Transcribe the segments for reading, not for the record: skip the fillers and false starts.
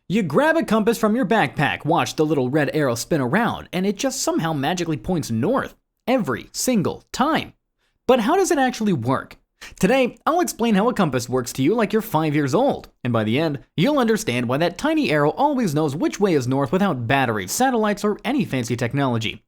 You grab a compass from your backpack, watch the little red arrow spin around, and it just somehow magically points north every single time. But how does it actually work? Today, I'll explain how a compass works to you like you're 5 years old, and by the end, you'll understand why that tiny arrow always knows which way is north without batteries, satellites, or any fancy technology.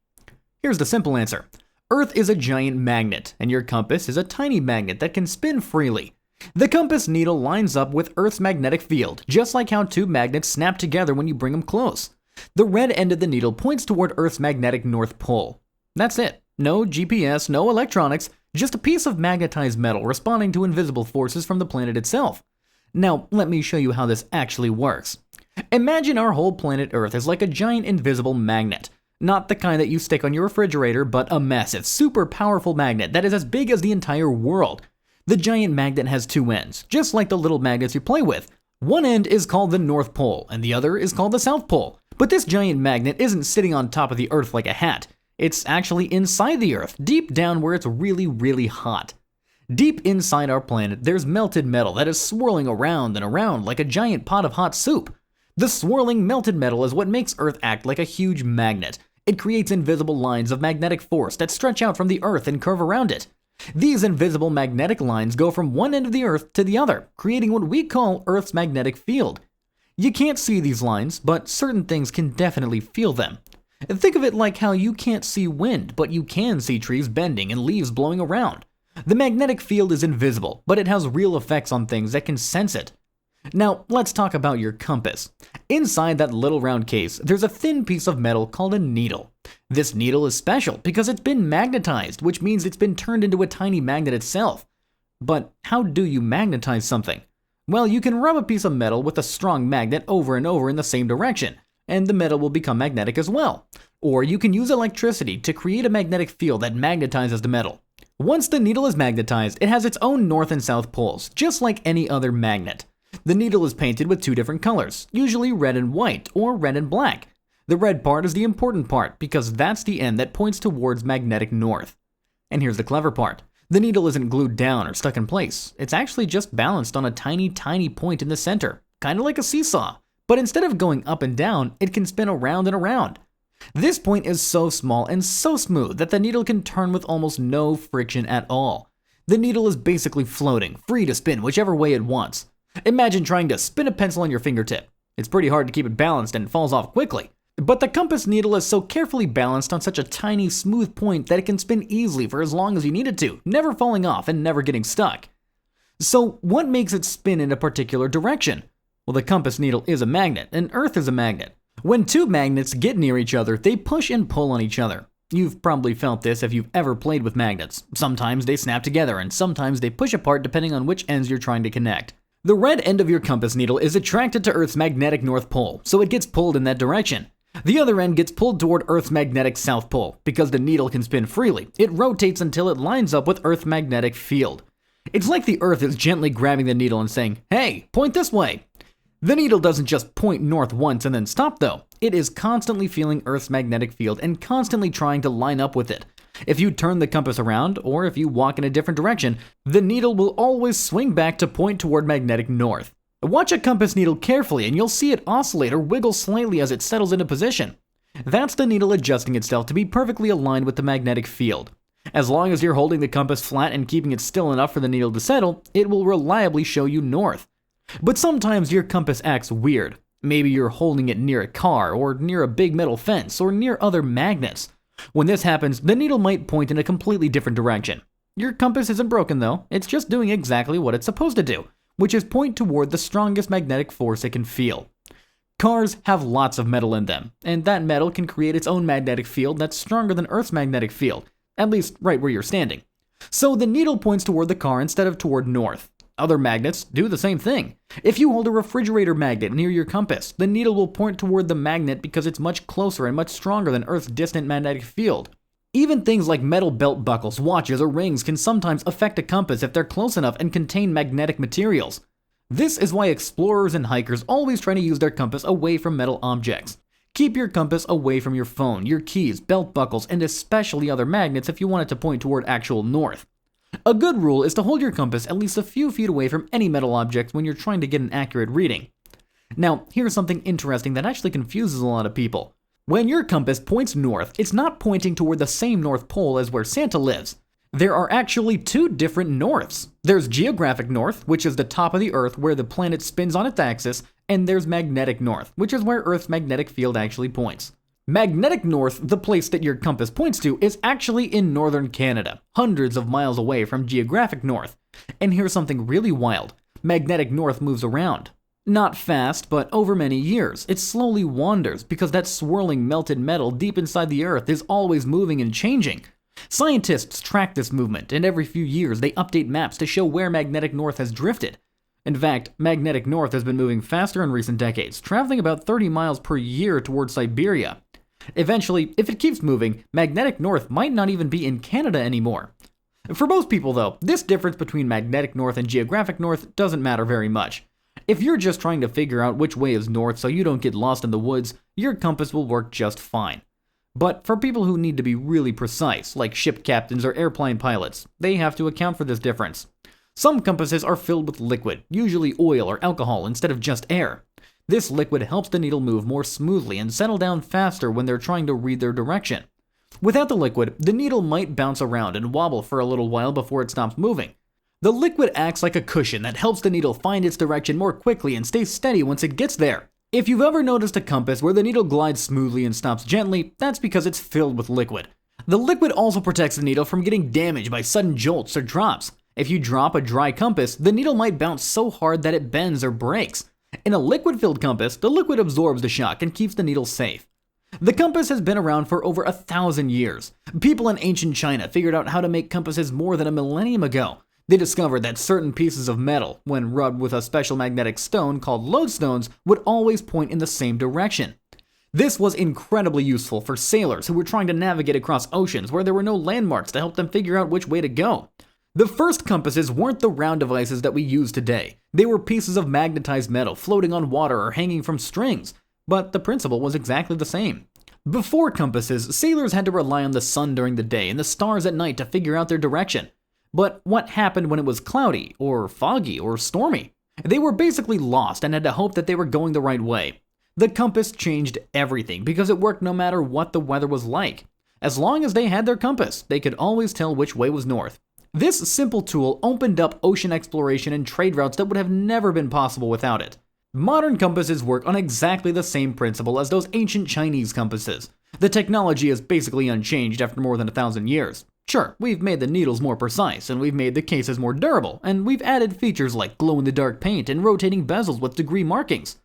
Here's the simple answer. Earth is a giant magnet, and your compass is a tiny magnet that can spin freely. The compass needle lines up with Earth's magnetic field, just like how two magnets snap together when you bring them close. The red end of the needle points toward Earth's magnetic north pole. That's it. No GPS, no electronics, just a piece of magnetized metal responding to invisible forces from the planet itself. Now, let me show you how this actually works. Imagine our whole planet Earth is like a giant invisible magnet. Not the kind that you stick on your refrigerator, but a massive, super powerful magnet that is as big as the entire world. The giant magnet has two ends, just like the little magnets you play with. One end is called the North Pole, and the other is called the South Pole. But this giant magnet isn't sitting on top of the Earth like a hat. It's actually inside the Earth, deep down where it's really, really hot. Deep inside our planet, there's melted metal that is swirling around and around like a giant pot of hot soup. The swirling melted metal is what makes Earth act like a huge magnet. It creates invisible lines of magnetic force that stretch out from the Earth and curve around it. These invisible magnetic lines go from one end of the Earth to the other, creating what we call Earth's magnetic field. You can't see these lines, but certain things can definitely feel them. Think of it like how you can't see wind, but you can see trees bending and leaves blowing around. The magnetic field is invisible, but it has real effects on things that can sense it. Now, let's talk about your compass. Inside that little round case, there's a thin piece of metal called a needle. This needle is special because it's been magnetized, which means it's been turned into a tiny magnet itself. But how do you magnetize something? Well, you can rub a piece of metal with a strong magnet over and over in the same direction, and the metal will become magnetic as well. Or you can use electricity to create a magnetic field that magnetizes the metal. Once the needle is magnetized, it has its own north and south poles, just like any other magnet. The needle is painted with two different colors, usually red and white, or red and black. The red part is the important part because that's the end that points towards magnetic north. And here's the clever part. The needle isn't glued down or stuck in place. It's actually just balanced on a tiny, tiny point in the center, kind of like a seesaw. But instead of going up and down, it can spin around and around. This point is so small and so smooth that the needle can turn with almost no friction at all. The needle is basically floating, free to spin whichever way it wants. Imagine trying to spin a pencil on your fingertip. It's pretty hard to keep it balanced and it falls off quickly. But the compass needle is so carefully balanced on such a tiny, smooth point that it can spin easily for as long as you need it to, never falling off and never getting stuck. So what makes it spin in a particular direction? Well, the compass needle is a magnet, and Earth is a magnet. When two magnets get near each other, they push and pull on each other. You've probably felt this if you've ever played with magnets. Sometimes they snap together, and sometimes they push apart depending on which ends you're trying to connect. The red end of your compass needle is attracted to Earth's magnetic north pole, so it gets pulled in that direction. The other end gets pulled toward Earth's magnetic south pole. Because the needle can spin freely, it rotates until it lines up with Earth's magnetic field. It's like the Earth is gently grabbing the needle and saying, "Hey, point this way." The needle doesn't just point north once and then stop though. It is constantly feeling Earth's magnetic field and constantly trying to line up with it. If you turn the compass around, or if you walk in a different direction, the needle will always swing back to point toward magnetic north. Watch a compass needle carefully and you'll see it oscillate or wiggle slightly as it settles into position. That's the needle adjusting itself to be perfectly aligned with the magnetic field. As long as you're holding the compass flat and keeping it still enough for the needle to settle, it will reliably show you north. But sometimes your compass acts weird. Maybe you're holding it near a car, or near a big metal fence, or near other magnets. When this happens, the needle might point in a completely different direction. Your compass isn't broken though, it's just doing exactly what it's supposed to do, which is point toward the strongest magnetic force it can feel. Cars have lots of metal in them, and that metal can create its own magnetic field that's stronger than Earth's magnetic field, at least right where you're standing. So the needle points toward the car instead of toward north. Other magnets do the same thing. If you hold a refrigerator magnet near your compass, the needle will point toward the magnet because it's much closer and much stronger than Earth's distant magnetic field. Even things like metal belt buckles, watches, or rings can sometimes affect a compass if they're close enough and contain magnetic materials. This is why explorers and hikers always try to use their compass away from metal objects. Keep your compass away from your phone, your keys, belt buckles, and especially other magnets if you want it to point toward actual north. A good rule is to hold your compass at least a few feet away from any metal object when you're trying to get an accurate reading. Now, here's something interesting that actually confuses a lot of people. When your compass points north, it's not pointing toward the same North Pole as where Santa lives. There are actually two different norths. There's geographic north, which is the top of the Earth where the planet spins on its axis, and there's magnetic north, which is where Earth's magnetic field actually points. Magnetic north, the place that your compass points to, is actually in northern Canada, hundreds of miles away from geographic north. And here's something really wild. Magnetic north moves around. Not fast, but over many years. It slowly wanders because that swirling melted metal deep inside the Earth is always moving and changing. Scientists track this movement, and every few years they update maps to show where magnetic north has drifted. In fact, magnetic north has been moving faster in recent decades, traveling about 30 miles per year towards Siberia. Eventually, if it keeps moving, magnetic north might not even be in Canada anymore. For most people, though, this difference between magnetic north and geographic north doesn't matter very much. If you're just trying to figure out which way is north so you don't get lost in the woods, your compass will work just fine. But for people who need to be really precise, like ship captains or airplane pilots, they have to account for this difference. Some compasses are filled with liquid, usually oil or alcohol instead of just air. This liquid helps the needle move more smoothly and settle down faster when they're trying to read their direction. Without the liquid, the needle might bounce around and wobble for a little while before it stops moving. The liquid acts like a cushion that helps the needle find its direction more quickly and stay steady once it gets there. If you've ever noticed a compass where the needle glides smoothly and stops gently, that's because it's filled with liquid. The liquid also protects the needle from getting damaged by sudden jolts or drops. If you drop a dry compass, the needle might bounce so hard that it bends or breaks. In a liquid-filled compass, the liquid absorbs the shock and keeps the needle safe. The compass has been around for over 1,000 years. People in ancient China figured out how to make compasses more than a millennium ago. They discovered that certain pieces of metal, when rubbed with a special magnetic stone called lodestones, would always point in the same direction. This was incredibly useful for sailors who were trying to navigate across oceans where there were no landmarks to help them figure out which way to go. The first compasses weren't the round devices that we use today. They were pieces of magnetized metal floating on water or hanging from strings, but the principle was exactly the same. Before compasses, sailors had to rely on the sun during the day and the stars at night to figure out their direction. But what happened when it was cloudy, or foggy, or stormy? They were basically lost and had to hope that they were going the right way. The compass changed everything because it worked no matter what the weather was like. As long as they had their compass, they could always tell which way was north. This simple tool opened up ocean exploration and trade routes that would have never been possible without it. Modern compasses work on exactly the same principle as those ancient Chinese compasses. The technology is basically unchanged after more than 1,000 years. Sure, we've made the needles more precise, and we've made the cases more durable, and we've added features like glow-in-the-dark paint and rotating bezels with degree markings.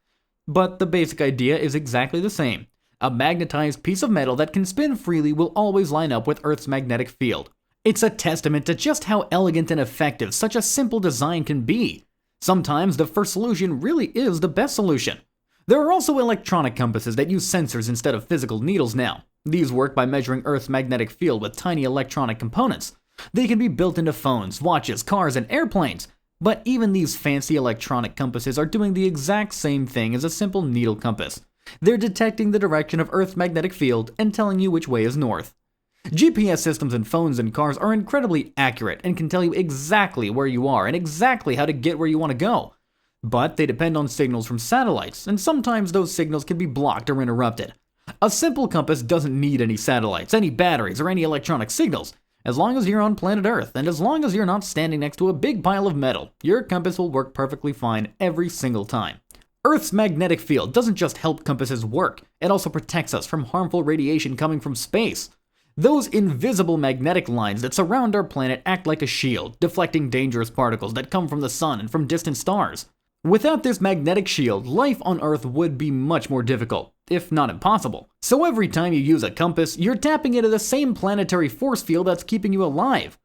But the basic idea is exactly the same. A magnetized piece of metal that can spin freely will always line up with Earth's magnetic field. It's a testament to just how elegant and effective such a simple design can be. Sometimes the first solution really is the best solution. There are also electronic compasses that use sensors instead of physical needles now. These work by measuring Earth's magnetic field with tiny electronic components. They can be built into phones, watches, cars, and airplanes. But even these fancy electronic compasses are doing the exact same thing as a simple needle compass. They're detecting the direction of Earth's magnetic field and telling you which way is north. GPS systems in phones and cars are incredibly accurate and can tell you exactly where you are and exactly how to get where you want to go. But they depend on signals from satellites, and sometimes those signals can be blocked or interrupted. A simple compass doesn't need any satellites, any batteries, or any electronic signals. As long as you're on planet Earth, and as long as you're not standing next to a big pile of metal, your compass will work perfectly fine every single time. Earth's magnetic field doesn't just help compasses work, it also protects us from harmful radiation coming from space. Those invisible magnetic lines that surround our planet act like a shield, deflecting dangerous particles that come from the sun and from distant stars. Without this magnetic shield, life on Earth would be much more difficult, if not impossible. So every time you use a compass, you're tapping into the same planetary force field that's keeping you alive.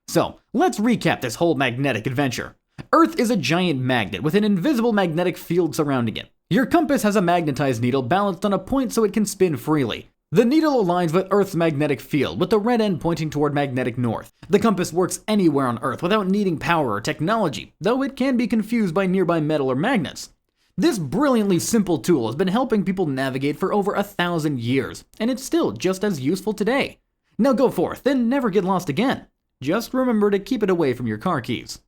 So, let's recap this whole magnetic adventure. Earth is a giant magnet with an invisible magnetic field surrounding it. Your compass has a magnetized needle balanced on a point so it can spin freely. The needle aligns with Earth's magnetic field, with the red end pointing toward magnetic north. The compass works anywhere on Earth without needing power or technology, though it can be confused by nearby metal or magnets. This brilliantly simple tool has been helping people navigate for over 1,000 years, and it's still just as useful today. Now go forth and never get lost again. Just remember to keep it away from your car keys.